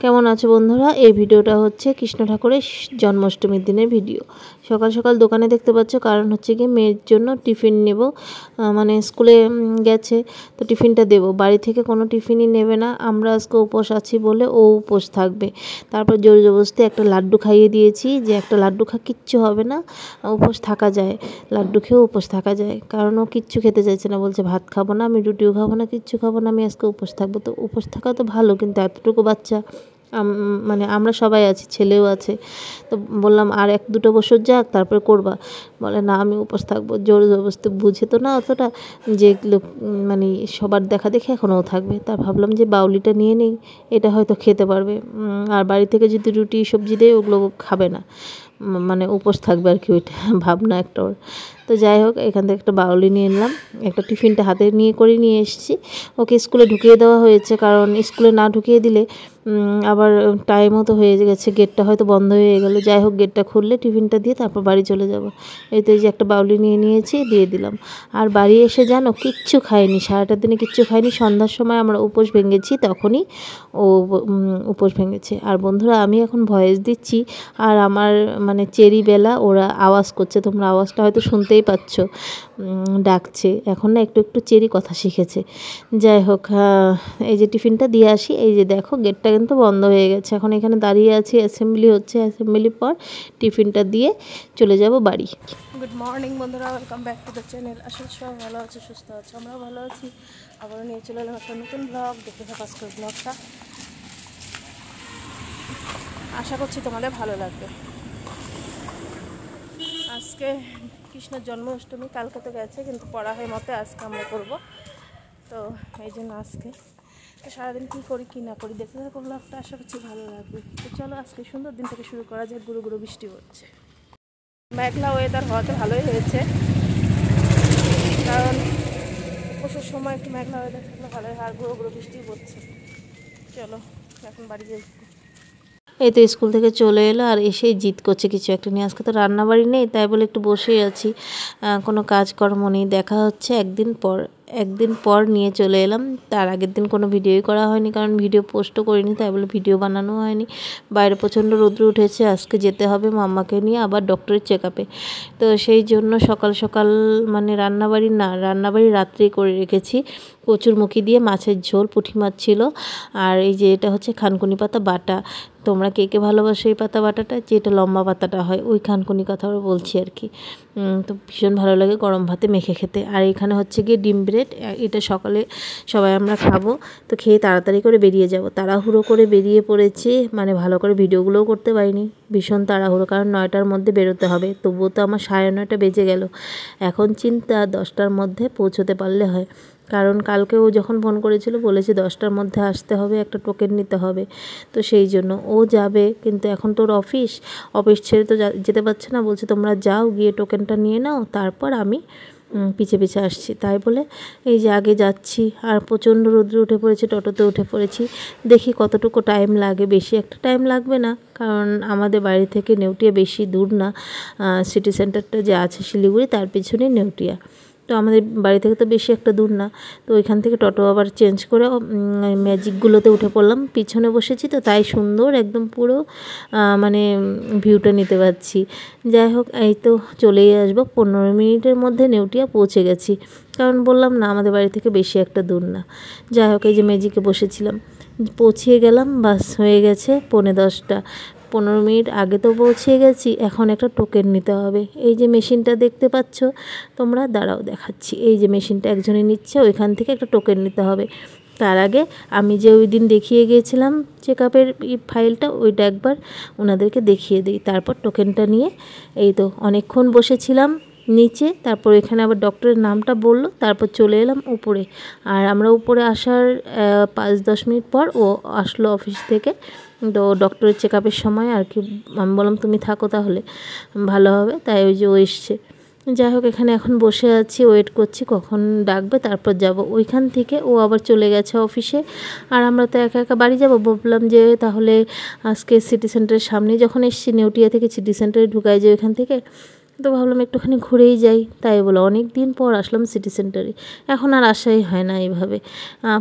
কেমন আছো বন্ধুরা? এই ভিডিওটা হচ্ছে কৃষ্ণ ঠাকুরের জন্মাষ্টমীর দিনের ভিডিও। সকাল সকাল দোকানে দেখতে পাচ্ছ, কারণ হচ্ছে কি মেয়ের জন্য টিফিন নেব, মানে স্কুলে গেছে তো টিফিনটা দেব। বাড়ি থেকে কোনো টিফিনই নেবে না, আমরা আজকে উপোস আছি বলে ও উপোস থাকবে। তারপর জোর জবরদস্তি একটা লাড্ডু খাইয়ে দিয়েছি, যে একটা লাড্ডু কিচ্ছু হবে না, উপোস থাকা যায়, লাড্ডু খেয়েও উপোস থাকা যায়। কারণ ও কিচ্ছু খেতে চাইছে না, বলছে ভাত খাবো না, আমি রুটিও খাবো না, কিচ্ছু খাবো না, আমি আজকে উপোস থাকবো। তো উপোস থাকা তো ভালো, কিন্তু এতটুকু বাচ্চা, মানে আমরা সবাই আছি, ছেলেও আছে। তো বললাম আর 1-2 বছর যাক তারপরে করবা। বলে না আমি উপোস থাকবো। জোর জবরদস্তি বুঝে তো না অতটা, যে এগুলো মানে সবার দেখা দেখে এখনও থাকবে। তা ভাবলাম যে বাউলিটা নিয়ে নেই, এটা হয়তো খেতে পারবে। আর বাড়ি থেকে যদি রুটি সবজি দেয় ওগুলো খাবে না, মানে উপোস থাকবে আর কি, ওইটা ভাবনা একটা ওর। তো যাই হোক, এখান থেকে একটা বাউলি নিয়ে নিলাম, একটা টিফিনটা হাতে নিয়ে এসেছি। ওকে স্কুলে ঢুকিয়ে দেওয়া হয়েছে, কারণ স্কুলে না ঢুকিয়ে দিলে আবার টাইমও তো হয়ে গেছে, গেটটা হয়তো বন্ধ হয়ে গেল। যাই হোক, গেটটা খুললে টিফিনটা দিয়ে তারপর বাড়ি চলে যাব। এই তো এই যে একটা বাউলি নিয়েছি, দিয়ে দিলাম। আর বাড়ি এসে জানো কিচ্ছু খাইনি, সারাটা দিনে কিচ্ছু খাইনি। সন্ধ্যার সময় আমরা উপোস ভেঙেছি, তখনই ও উপোস ভেঙেছে। আর বন্ধুরা, আমি এখন ভয়েস দিচ্ছি, আর আমার মানে চেরি বেলা ওরা আওয়াজ করছে, তোমরা আওয়াজটা হয়তো শুনতেই পাচ্ছ, ডাকছে। এখন না একটু একটু চেরি কথা শিখেছে। যাই হোক, এই যে টিফিনটা দিয়ে আসি। এই যে দেখো, গেটটা কিন্তু বন্ধ হয়ে গেছে। এখন এখানে দাঁড়িয়ে আছি, অ্যাসেম্বলি হচ্ছে, অ্যাসেম্বলির পর টিফিনটা দিয়ে চলে যাব বাড়ি। গুড মর্নিং বন্ধুরা, welcome back to the channel. আসলে সব ভালো আছে, সুস্থ আছে, আমরাও ভালো আছি। আবারও নিয়ে চলে এলাম একটা নতুন ব্লগ। দেখতে থাকা আজকের ব্লগটা, আশা করছি তোমাদের ভালো লাগবে। আজকে কৃষ্ণের জন্মাষ্টমী, কালকে তো গেছে, কিন্তু পড়া হয় মতে আজকে আমরা করব। তো এই জন্য আজকে তো সারাদিন কী করি কী না করি দেখতে থাকো ব্লগটা, আশা করছি ভালো লাগবে। তো চলো, আজকে সুন্দর দিন থেকে শুরু করা যায়। গুঁড়ো গুঁড়ো বৃষ্টি হচ্ছে, মেঘলা ওয়েদার হওয়াতে ভালোই হয়েছে, কারণ উপোসের সময় একটু মেঘলা ওয়েদার থাকলে ভালো হয়। আর গুঁড়ো গুঁড়ো বৃষ্টি পড়ছে। চলো এখন বাড়ি যাই। এই তো স্কুল থেকে চলে এলো, আর এসেই জিদ করছে কিছু একটা নিয়ে। আজকে তো রান্নাবাড়ি নেই, তাই বলে একটু বসেই আছি, কোনো কাজকর্ম নেই। দেখা হচ্ছে একদিন পর নিয়ে চলে এলাম। তার আগের দিন কোনো ভিডিওই করা হয়নি, কারণ ভিডিও পোস্টও করিনি, তাই বলে ভিডিও বানানো হয়নি। বাইরে প্রচণ্ড রৌদ্র উঠেছে, আজকে যেতে হবে মাম্মাকে নিয়ে আবার ডক্টরের চেকআপে। তো সেই জন্য সকাল সকাল মানে রান্নাবাড়ি রাত্রেই করে রেখেছি। কচুরমুখী দিয়ে মাছের ঝোল, পুঁটি মাছ ছিল। আর এই যে এটা হচ্ছে খানকুনি পাতা বাটা। তোমরা কে কে ভালোবাসো এই পাতা বাটাটা, যেটা লম্বা পাতাটা হয়, ওই খানকুনি কথা বলছি আর কি। তো ভীষণ ভালো লাগে গরম ভাতে মেখে খেতে। আর এখানে হচ্ছে গিয়ে ডিম ব্রেড, এটা সকালে সবাই আমরা খাবো। তো খেয়ে তাড়াতাড়ি করে বেরিয়ে যাব। তাড়াহুড়ো করে বেরিয়ে পড়েছি, মানে ভালো করে ভিডিওগুলোও করতে পারিনি, ভীষণ তাড়াহুড়ো, কারণ 9টার মধ্যে বেরোতে হবে। তবুও তো আমার 9:30 বেজে গেল। এখন চিন্তা 10টার মধ্যে পৌঁছতে পারলে হয়, কারণ কালকে ও যখন ফোন করেছিল বলেছে 10টার মধ্যে আসতে হবে, একটা টোকেন নিতে হবে। তো সেই জন্য ও যাবে, কিন্তু এখন তোর অফিস ছেড়ে তো যেতে পারছে না। বলছে তোমরা যাও, গিয়ে টোকেনটা নিয়ে নাও, তারপর আমি পিছে পিছে আসছি। তাই বলে এই যে আগে যাচ্ছি। আর প্রচণ্ড রৌদ্র উঠে পড়েছে, টোটোতে উঠে পড়েছি। দেখি কতটুকু টাইম লাগে, বেশি একটা টাইম লাগবে না, কারণ আমাদের বাড়ি থেকে নেউটিয়া বেশি দূর না। সিটি সেন্টারটা যে আছে শিলিগুড়ি, তার পিছনেই নেউটিয়া। তো আমাদের বাড়ি থেকে তো বেশি একটা দূর না। তো ওইখান থেকে টোটো আবার চেঞ্জ করে ম্যাজিকগুলোতে উঠে পড়লাম। পিছনে বসেছি তো, তাই সুন্দর একদম পুরো মানে ভিউটা নিতে পারছি। যাই হোক, এই তো চলেই আসবো, 15 মিনিটের মধ্যে নেউটিয়া পৌঁছে গেছি, কারণ বললাম না আমাদের বাড়ি থেকে বেশি একটা দূর না। যাই হোক, এই যে ম্যাজিকে বসেছিলাম, পৌঁছিয়ে গেলাম, বাস হয়ে গেছে 9:45। 15 মিনিট আগে তো পৌঁছে গেছি। এখন একটা টোকেন নিতে হবে। এই যে মেশিনটা দেখতে পাচ্ছ তোমরা, দাঁড়াও দেখাচ্ছি। এই যে মেশিনটা একজনে নিচ্ছে, ওইখান থেকে একটা টোকেন নিতে হবে। তার আগে আমি যে ওই দিন দেখিয়ে গিয়েছিলাম চেকআপের ফাইলটা, ওইটা একবার ওনাদেরকে দেখিয়ে দিই, তারপর টোকেনটা নিয়ে এই তো অনেকক্ষণ বসেছিলাম নিচে। তারপর এখানে আবার ডক্টরের নামটা বলল, তারপর চলে এলাম উপরে। আর আমরা উপরে আসার 5-10 মিনিট পর ও আসলো অফিস থেকে। তো ডক্টরের চেকআপের সময় আর কি, আমি বললাম তুমি থাকো তাহলে ভালো হবে, তাই ওই যে ও এসছে। যাই হোক, এখানে এখন বসে আছি, ওয়েট করছি কখন ডাকবে, তারপর যাব। ওইখান থেকে ও আবার চলে গেছে অফিসে, আর আমরা তো একা একা বাড়ি যাব। ভাবলাম যে তাহলে আজকে সিটি সেন্টারের সামনে যখন এসেছি, নেউটিয়া থেকে সিটি সেন্টারে ঢুকাই যে ওইখান থেকে, তো ভাবলাম একটুখানি ঘুরেই যাই, তাই বলে অনেক দিন পর আসলাম সিটি সেন্টারে। এখন আর আসাই হয় না এইভাবে।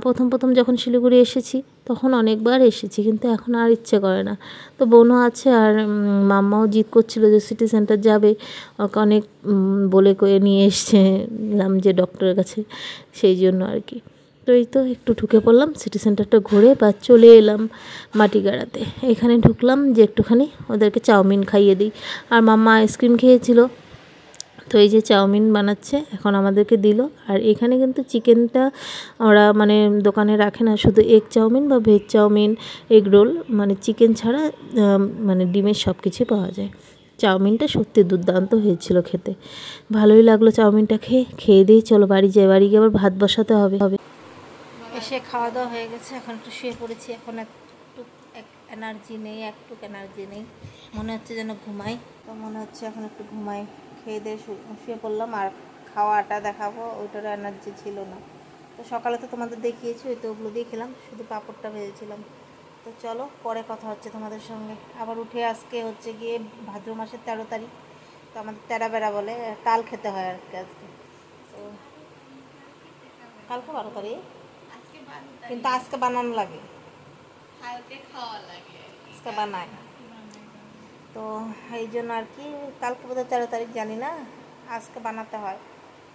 প্রথম যখন শিলিগুড়ি এসেছি তখন অনেকবার এসেছি, কিন্তু এখন আর ইচ্ছে করে না। তো বোনও আছে আর মাম্মাও জিদ করছিল যে সিটি সেন্টার যাবে, ওকে অনেক বলে কয়ে নিয়ে এসছিলাম যে ডক্টরের কাছে, সেই জন্য আর কি। তো এই তো একটু ঢুকে পড়লাম সিটি সেন্টারটা ঘুরে, বা চলে এলাম মাটিগাড়াতে। এখানে ঢুকলাম যে একটুখানি ওদেরকে চাউমিন খাইয়ে দিই, আর মাম্মা আইসক্রিম খেয়েছিল। তো এই যে চাউমিন বানাচ্ছে এখন আমাদেরকে দিল। আর এখানে কিন্তু চিকেনটা ওরা মানে দোকানে রাখে না, শুধু এগ চাউমিন বা ভেজ চাউমিন, এগ রোল, মানে চিকেন ছাড়া মানে ডিমের সব কিছুই পাওয়া যায়। চাউমিনটা সত্যি দুর্দান্ত হয়েছিল খেতে, ভালোই লাগলো চাউমিনটা খেয়ে দিয়ে চলো বাড়ি যাই। বাড়ি গিয়ে আবার ভাত বসাতে হবে। এসে খাওয়া দাওয়া হয়ে গেছে, এখন একটু শুয়ে পড়েছি। এখন একটু এনার্জি নেই, মনে হচ্ছে যেন ঘুমাই। তো মনে হচ্ছে এখন একটু ঘুমাই, খেয়ে দিয়ে শুয়ে পড়লাম। আর খাওয়াটা দেখাবো, ওইটার এনার্জি ছিল না। তো সকালে তো তোমাদের দেখিয়েছি, ওই তো ওগুলো দিয়ে খেলাম, শুধু পাঁপড়টা ভেজেছিলাম। তো চলো পরে কথা হচ্ছে তোমাদের সঙ্গে। আবার উঠে আজকে হচ্ছে গিয়ে ভাদ্র মাসের 13 তারিখ, তো আমাদের তেরা বেড়া বলে, তাল খেতে হয় আর কি আজকে। তো কালকে 12 তারিখ, কিন্তু আজকে বানানো লাগে, আজকে বানায়। তো এই জন্য আর কি, কালকে বোধহয় 13 তারিখ, জানি না, আজকে বানাতে হয়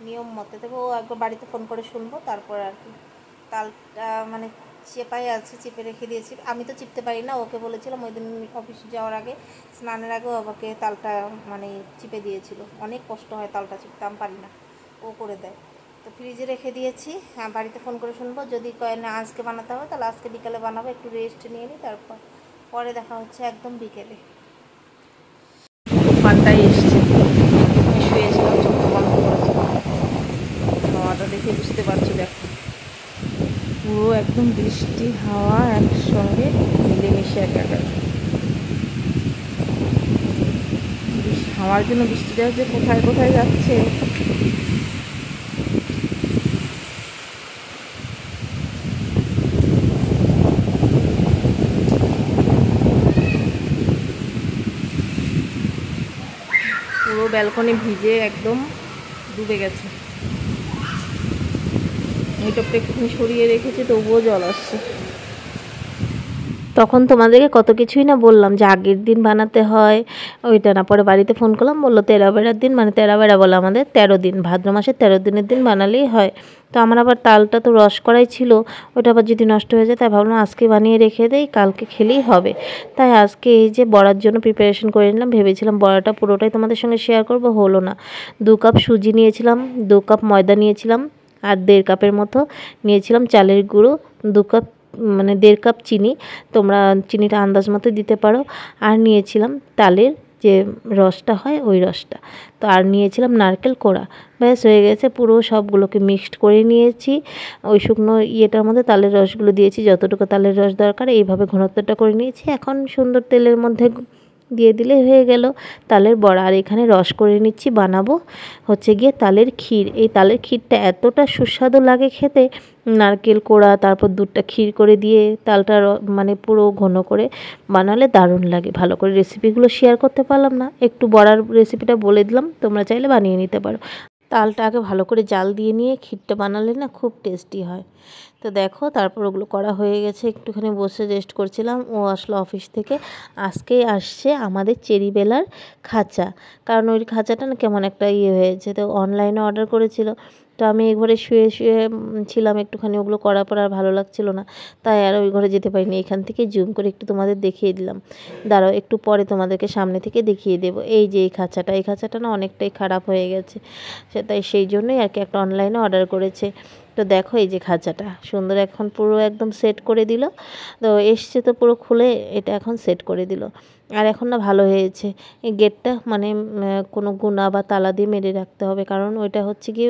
নিয়ম মতে। তবে ও একবার বাড়িতে ফোন করে শুনবো, তারপর আর কি। তালটা মানে চেপাই আছে, চেপে রেখে দিয়েছি। আমি তো চিপতে পারি না, ওকে বলেছিলাম ওই দিন অফিসে যাওয়ার আগে, স্নানের আগে আমাকে তালটা মানে চিপে দিয়েছিল। অনেক কষ্ট হয় তালটা চিপতে, আমি পারি না, ও করে দেয়। তো ফ্রিজে রেখে দিয়েছি, বাড়িতে ফোন করে শুনবো। যদি কয় না আজকে বানাতে হবে, তাহলে আজকে বিকালে বানাবো, একটু রেস্ট নিয়ে নিই, তারপর পরে দেখা হচ্ছে একদম বিকেলে। ফানটাই এসছে, শুয়েছিলাম, চোখটা বন্ধ করেছিলাম। হাওয়াটা দেখে বুঝতে পারছো, দেখো পুরো একদম বৃষ্টি হাওয়া একসঙ্গে মিলেমিশে একাকার। হাওয়ার জন্য বৃষ্টিটা যে কোথায় কোথায় যাচ্ছে। পুরো ব্যালকনি ভিজে একদম ডুবে গেছে। এই টপটা একটুখানি সরিয়ে রেখেছি, তবুও জল আসছে। তখন তোমাদেরকে কত কিছুই না বললাম যে আগের দিন বানাতে হয়, ওইটা না। পরে বাড়িতে ফোন করলাম, বললো 13 বেড়ার দিন, মানে 13 বেড়া বলে আমাদের 13 দিন, ভাদ্র মাসের 13 দিনের দিন বানালেই হয়। তো আমার আবার তালটা তো রস করাই ছিল, ওটা আবার যদি নষ্ট হয়ে যায়, তাই ভাবলাম আজকে বানিয়ে রেখে দেই, কালকে খেলেই হবে। তাই আজকে এই যে বড়ার জন্য প্রিপারেশন করে নিলাম। ভেবেছিলাম বড়াটা পুরোটাই তোমাদের সঙ্গে শেয়ার করব, হলো না। 2 কাপ সুজি নিয়েছিলাম, 2 কাপ ময়দা নিয়েছিলাম, আর 1.5 কাপের মতো নিয়েছিলাম চালের গুঁড়ো, 2 কাপ মানে 1.5 কাপ চিনি, তোমরা চিনিটা আন্দাজ মতো দিতে পারো। আর নিয়েছিলাম তালের যে রসটা হয়, ওই রসটা। তো আর নিয়েছিলাম নারকেল কোড়া। ব্যাস হয়ে গেছে, পুরো সবগুলোকে মিক্সড করে নিয়েছি। ওই শুকনো ইয়েটার মধ্যে তালের রসগুলো দিয়েছি, যতটুকু তালের রস দরকার, এইভাবে ঘনত্বটা করে নিয়েছি। এখন সুন্দর তেলের মধ্যে দিয়ে দিলে হয়ে গেল তালের বড়া। আর এখানে রস করে নিচ্ছি, বানাবো হচ্ছে গিয়ে তালের ক্ষীর। এই তালের ক্ষীরটা এতটা সুস্বাদু লাগে খেতে, নারকেল কোড়া, তারপর দুধটা ক্ষীর করে দিয়ে তালটা মানে পুরো ঘন করে বানালে দারুণ লাগে। ভালো করে রেসিপিগুলো শেয়ার করতে পারলাম না, একটু বড়ার রেসিপিটা বলে দিলাম, তোমরা চাইলে বানিয়ে নিতে পারো। তালটা আগে ভালো করে জাল দিয়ে নিয়ে ক্ষীরটা বানালে না খুব টেস্টি হয়। তো দেখো তারপর ওগুলো করা হয়ে গেছে, একটুখানি বসে রেস্ট করছিলাম। ও আসলো অফিস থেকে, আজকেই আসছে আমাদের চেরিবেলার খাঁচা, কারণ ওই খাঁচাটা না কেমন একটা ইয়ে হয়েছে। তো অনলাইনে অর্ডার করেছিল, তো আমি এই ঘরে শুয়ে ছিলাম একটুখানি, ওগুলো করার পর আর ভালো লাগছিল না, তাই আর ওই ঘরে যেতে পারিনি। এখান থেকে জুম করে একটু তোমাদের দেখিয়ে দিলাম, দাঁড়াও একটু পরে তোমাদেরকে সামনে থেকে দেখিয়ে দেবো। এই যে এই খাঁচাটা না অনেকটাই খারাপ হয়ে গেছে, তাই সেই জন্যই আর কি একটা অনলাইনে অর্ডার করেছে। তো দেখো এই যে খাঁচাটা সুন্দর এখন পুরো একদম সেট করে দিল। তো এসছে তো পুরো খুলে, এটা এখন সেট করে দিল। আর এখন না ভালো হয়েছে, এই গেটটা মানে কোনো গুণা বা তালা দিয়ে মেরে রাখতে হবে, কারণ ওইটা হচ্ছে কি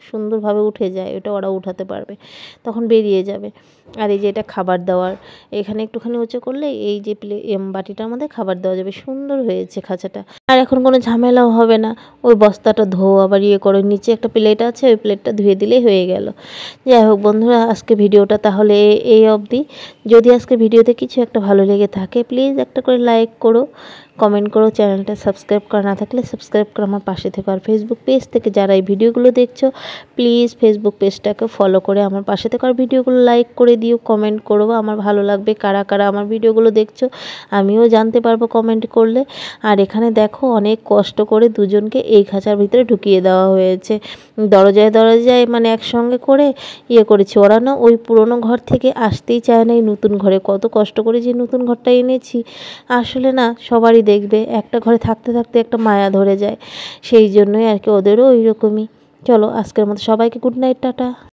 সুন্দরভাবে উঠে যায়, ওটা ওরা উঠাতে পারবে, তখন বেরিয়ে যাবে। আর এই যে এটা খাবার দেওয়ার, এখানে একটুখানি উঁচু করলে এই যে বাটিটার মধ্যে খাবার দেওয়া যাবে। সুন্দর হয়েছে খাঁচাটা, আর এখন কোনো ঝামেলাও হবে না। ওই বস্তাটা ধোও আবার ইয়ে করো, নিচে একটা প্লেট আছে, ওই প্লেটটা ধুয়ে দিলেই হয়ে গেল। যাই হোক বন্ধুরা, আজকে ভিডিওটা তাহলে এই অবধি। যদি আজকে ভিডিওতে কিছু একটা ভালো লেগে থাকে, প্লিজ একটা করে লাইক করো, কমেন্ট করো, চ্যানেলটা সাবস্ক্রাইব করা না থাকলে সাবস্ক্রাইব করে আমার পাশে থেকো। আর ফেসবুক পেজ থেকে যারা এই ভিডিওগুলো দেখছো প্লিজ ফেসবুক পেজটাকে ফলো করে আমার পাশে থেকে আর ভিডিওগুলো লাইক করে দিও, কমেন্ট করো, আমার ভালো লাগবে কারা কারা আমার ভিডিওগুলো দেখছো, আমিও জানতে পারবো কমেন্ট করলে। আর এখানে দেখো অনেক কষ্ট করে দুজনকে এই খাঁচার ভিতরে ঢুকিয়ে দেওয়া হয়েছে, দরজায় দরজায় মানে একসঙ্গে করে করেছে। ওরা না ওই পুরনো ঘর থেকে আসতেই চায় না এই নতুন ঘরে। কত কষ্ট করে যে নতুন ঘরটা এনেছি, আসলে না সবারই দেখবে একটা ঘরে থাকতে থাকতে একটা মায়া ধরে যায়, সেই জন্যই আর কি ওদেরও ওই রকমই। চলো আজকের মতো সবাইকে গুড নাইট, টাটা।